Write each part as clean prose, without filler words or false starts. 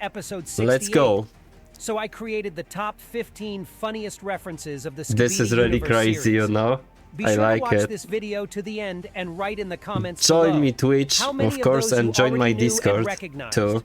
episode 68. Let's go. So I created the top 15 funniest references of the SKIBIDI This is really universe crazy, series. you know? Be I sure like to watch it. this video to the end and write in the comments Join below me Twitch, how many of course, those and you join my already knew and Discord recognized. too.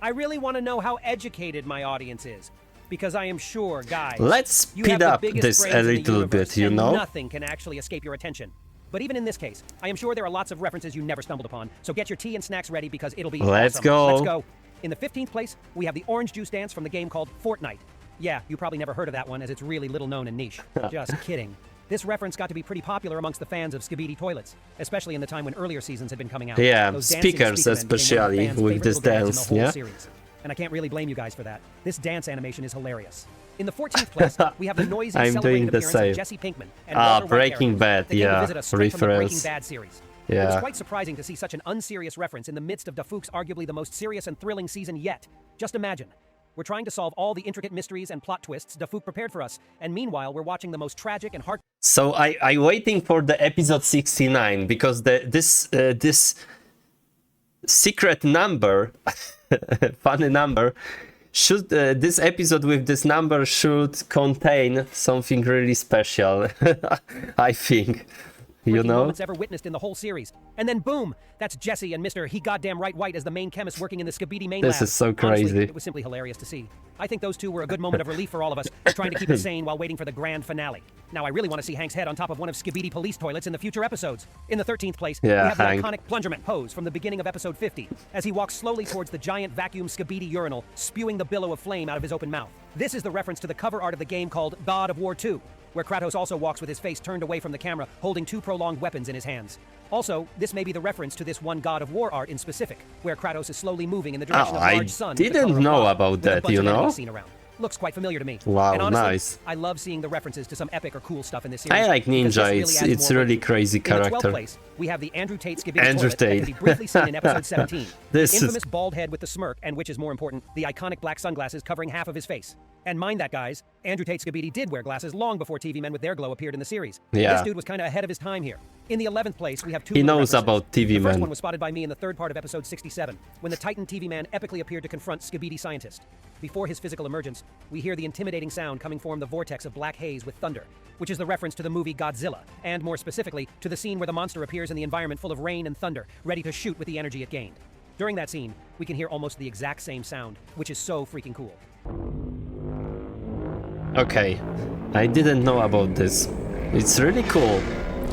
I really want to know how educated my audience is, because I am sure, guys, Let's you have speed the up biggest this brains a in the little universe, bit, you and know? nothing can actually escape your attention. But even in this case, I am sure there are lots of references you never stumbled upon, so get your tea and snacks ready because it'll be Let's awesome. go. Let's go. In the 15th place, we have the orange juice dance from the game called Fortnite. Yeah, you probably never heard of that one as it's really little known and niche. Just kidding. This reference got to be pretty popular amongst the fans of SKIBIDI toilets, especially in the time when earlier seasons had been coming out. Yeah, Those dancing speakers speaker men became one of the especially fans' with favorite this little gags in dance, the whole yeah? series. And I can't really blame you guys for that. This dance animation is hilarious. In the 14th place, we have the noisy I'm celebrated doing the appearance same. of Jesse Pinkman and Ah, Walter White Breaking characters. Bad, They came to yeah, visit us straight from the Breaking reference. Bad series. It was Yeah. quite surprising to see such an unserious reference in the midst of Dauk's arguably the most serious and thrilling season yet. Just imagine. We're trying to solve all the intricate mysteries and plot twists Dauk prepared for us, and meanwhile we're watching the most tragic and heart. So I waiting for the episode 69 because this secret number, funny number, should this episode with this number should contain something really special. I think. You know? Moments ever witnessed in the whole series. And then boom, that's Jesse and Mr. He Goddamn Right White as the main chemist working in the SKIBIDI main lab. This is so Honestly, crazy. it was simply hilarious to see. I think those two were a good moment of relief for all of us, trying to keep us sane while waiting for the grand finale. Now I really want to see Hank's head on top of one of SKIBIDI police toilets in the future episodes. In the 13th place, Yeah, we have Hank. the iconic plungerment pose from the beginning of episode 50, as he walks slowly towards the giant vacuum SKIBIDI urinal, spewing the billow of flame out of his open mouth. This is the reference to the cover art of the game called God of War 2, where Kratos also walks with his face turned away from the camera, holding two prolonged weapons in his hands. Also, this may be the reference to this one God of War art in specific, where Kratos is slowly moving in the direction of a I large sun. with the didn't color of know lava, about with a that, bunch you of enemies know? seen around. Looks quite familiar to me. Wow, and honestly, nice. I love seeing the references to some epic or cool stuff in this series. I like because Ninja, this really adds it's more really weight. crazy In the 12th character. place, we have the Andrew Tate SKIBIDI Andrew toilet that Tate. can be briefly seen in episode 17. This the is- infamous bald head with the smirk, and which is more important, the iconic black sunglasses covering half of his face. And mind that, guys, Andrew Tate SKIBIDI did wear glasses long before TV men with their glow appeared in the series. Yeah. This dude was kind of ahead of his time here. In the 11th place, we have two He little knows references. about TV The first men. one was spotted by me in the third part of episode 67, when the Titan TV man epically appeared to confront SKIBIDI scientist. Before his physical emergence, we hear the intimidating sound coming from the vortex of black haze with thunder, which is the reference to the movie Godzilla, and more specifically, to the scene where the monster appears in the environment full of rain and thunder, ready to shoot with the energy it gained. During that scene, we can hear almost the exact same sound, which is so freaking cool. Okay, I didn't know about this. It's really cool.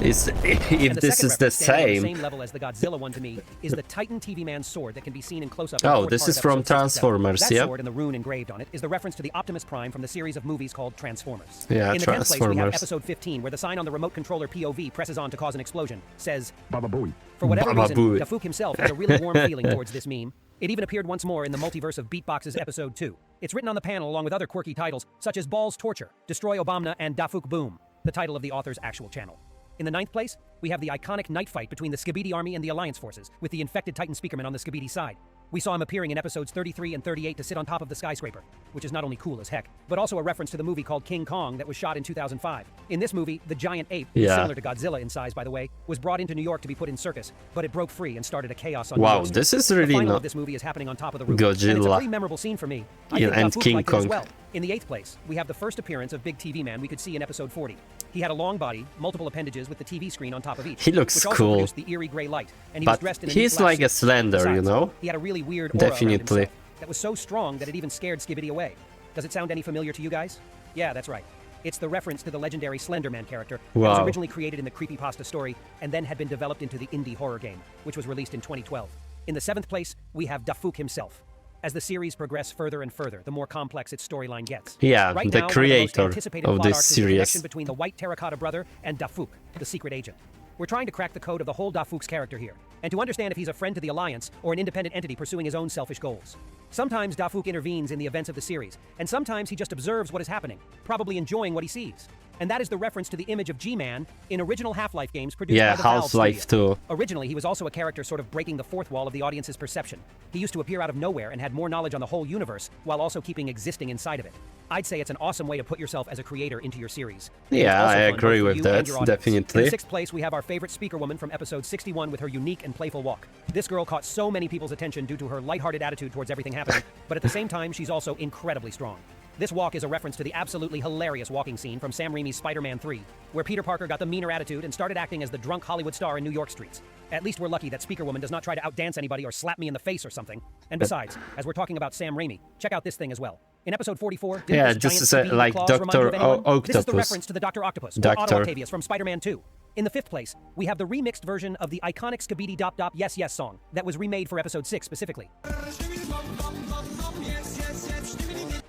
If And the this second is the reference, standing on the same. same level as the Godzilla one to me, is the Titan TV man's sword that can be seen in close-up. Oh, this is from Transformers, that yeah? sword and the rune engraved on it is the reference to the Optimus Prime from the series of movies called Transformers. Yeah, in the 10th place, we have Transformers. episode 15, where the sign on the remote controller POV presses on to cause an explosion, says, Baba Booey. for whatever Baba reason, Booey. Dauk himself has a really warm feeling towards this meme. It even appeared once more in the multiverse of Beatbox's episode 2. It's written on the panel along with other quirky titles, such as Balls Torture, Destroy Obama, and Dauk Boom, the title of the author's actual channel. In the 9th place, we have the iconic night fight between the SKIBIDI army and the Alliance forces, with the infected Titan Speakerman on the SKIBIDI side. We saw him appearing in episodes 33 and 38 to sit on top of the skyscraper, which is not only cool as heck, but also a reference to the movie called King Kong that was shot in 2005. In this movie, the giant ape, Yeah. similar to Godzilla in size by the way, was brought into New York to be put in circus, but it broke free and started a chaos on New Wow, York Street. this is The really final not of this movie is happening on top of the roof, and it's a Godzilla. pretty memorable scene for me. I Yeah, think and Dauk King liked it as Kong. well. In the 8th place, we have the first appearance of Big TV Man we could see in episode 40. He had a long body, multiple appendages with the TV screen on top of each. He looks which also cool. produced the eerie gray light, and he was But dressed in a he's neat like black a suit. Slender, you Besides, know? He had a really weird aura around Definitely. himself that was so strong that it even scared SKIBIDI away. Does it sound any familiar to you guys? Yeah, that's right. It's the reference to the legendary Slender Man character that was Wow. originally created in the creepypasta story and then had been developed into the indie horror game, which was released in 2012. In the 7th place, we have Dauk himself. As the series progresses further and further, the more complex its storyline gets. Yeah, right the now, one of creator most anticipated of plot this arcs is the series. connection between the white terracotta brother and Dauk, the secret agent. We're trying to crack the code of the whole Dauk's character here, and to understand if he's a friend to the Alliance or an independent entity pursuing his own selfish goals. Sometimes Dauk intervenes in the events of the series, and sometimes he just observes what is happening, probably enjoying what he sees. And that is the reference to the image of Gman in original Half-Life games produced Yeah, by the Valve Half-Life studio. 2. Originally, he was also a character sort of breaking the fourth wall of the audience's perception. He used to appear out of nowhere and had more knowledge on the whole universe, while also keeping existing inside of it. I'd say it's an awesome way to put yourself as a creator into your series. Yeah, I agree with you that, and your audience. definitely. In 6th place, we have our favorite speaker woman from episode 61 with her unique and playful walk. This girl caught so many people's attention due to her lighthearted attitude towards everything happening, but at the same time, she's also incredibly strong. This walk is a reference to the absolutely hilarious walking scene from Sam Raimi's Spider-Man 3, where Peter Parker got the meaner attitude and started acting as the drunk Hollywood star in New York streets. At least we're lucky that Speaker Woman does not try to outdance anybody or slap me in the face or something. And besides, as we're talking about Sam Raimi, check out this thing as well. In episode 44, Yeah, this is like Dr. Octopus. This is the reference to the Dr. Octopus, or Doctor. Otto Octavius from Spider-Man 2. In the 5th place, we have the remixed version of the iconic Skibidi Dop Dop Yes Yes song that was remade for episode 6 specifically.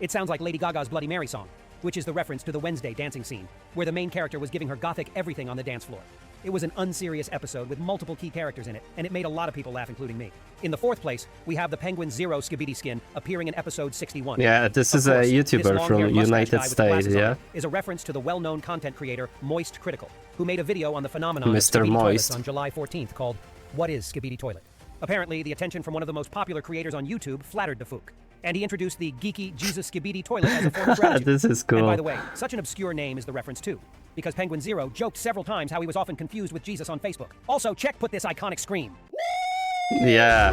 It sounds like Lady Gaga's Bloody Mary song, which is the reference to the Wednesday dancing scene, where the main character was giving her gothic everything on the dance floor. It was an unserious episode with multiple key characters in it, and it made a lot of people laugh, including me. In the 4th place, we have the Penguin Zero Skibidi skin appearing in episode 61. Yeah, this is a YouTuber from United States, yeah? Is a reference to the well-known content creator Moist Critical, who made a video on the phenomenon of Mr. Skibidi Moist. toilets on July 14th called What is Skibidi Toilet? Apparently, the attention from one of the most popular creators on YouTube flattered the Fook, and he introduced the geeky Jesus Skibidi Toilet as a form of gratitude. This is cool. And by the way, such an obscure name is the reference too, because Penguin Zero joked several times how he was often confused with Jesus on Facebook. Also, check put this iconic scream. Yeah.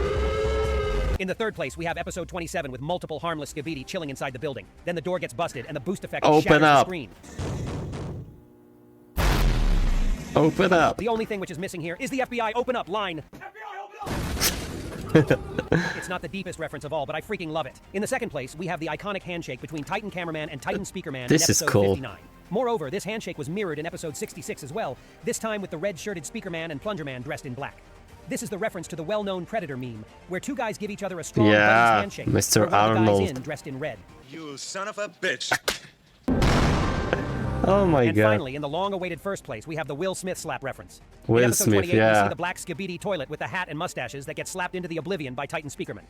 In the 3rd place, we have episode 27 with multiple harmless Skibidi chilling inside the building. Then the door gets busted and the boost effect Open shatters the up. screen. Open up. The only thing which is missing here is the FBI open up line. It's not the deepest reference of all, but I freaking love it. In the 2nd place, we have the iconic handshake between Titan Cameraman and Titan Speakerman This in is episode cool. 59. Moreover, this handshake was mirrored in episode 66 as well, this time with the red-shirted Speakerman and Plungerman dressed in black. This is the reference to the well-known Predator meme, where two guys give each other a strong Yeah, buddies handshake. Mr. where one of the guys Arnold. in dressed in red. You son of a bitch. Oh my And god. finally, in the long-awaited 1st place, we have the Will Smith slap reference. Will in episode Smith, 28, we yeah. see the black Skibidi toilet with the hat and mustaches that get slapped into the oblivion by Titan Speakerman.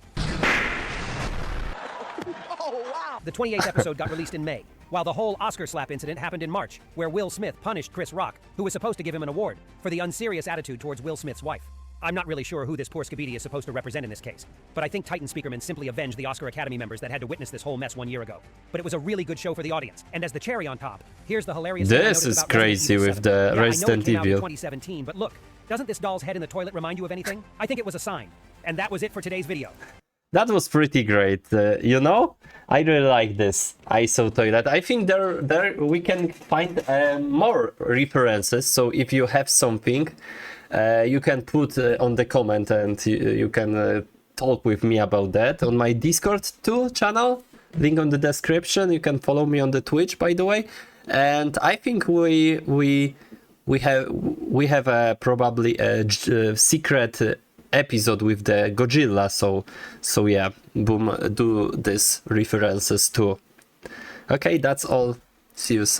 The 28th episode got released in May, while the whole Oscar slap incident happened in March, where Will Smith punished Chris Rock, who was supposed to give him an award, for the unserious attitude towards Will Smith's wife. I'm not really sure who this poor Skibidi is supposed to represent in this case, but I think Titan Speakerman simply avenged the Oscar Academy members that had to witness this whole mess 1 year ago. But it was a really good show for the audience, and as the cherry on top, here's the hilarious thing I This noticed is about Resident crazy Evil with 7. the Yeah, Resident I know it came out in Evil. 2017, but look, doesn't this doll's head in the toilet remind you of anything? I think it was a sign. And that was it for today's video. That was pretty great, you know? I really like this ISOTOILET. I think there we can find more references, so if you have something, you can put on the comment and you can talk with me about that on my Discord too channel. Link on the description. You can follow me on the Twitch, by the way. And I think we have probably a secret episode with the Godzilla. So yeah, boom, do these references too. Okay, that's all. See you soon.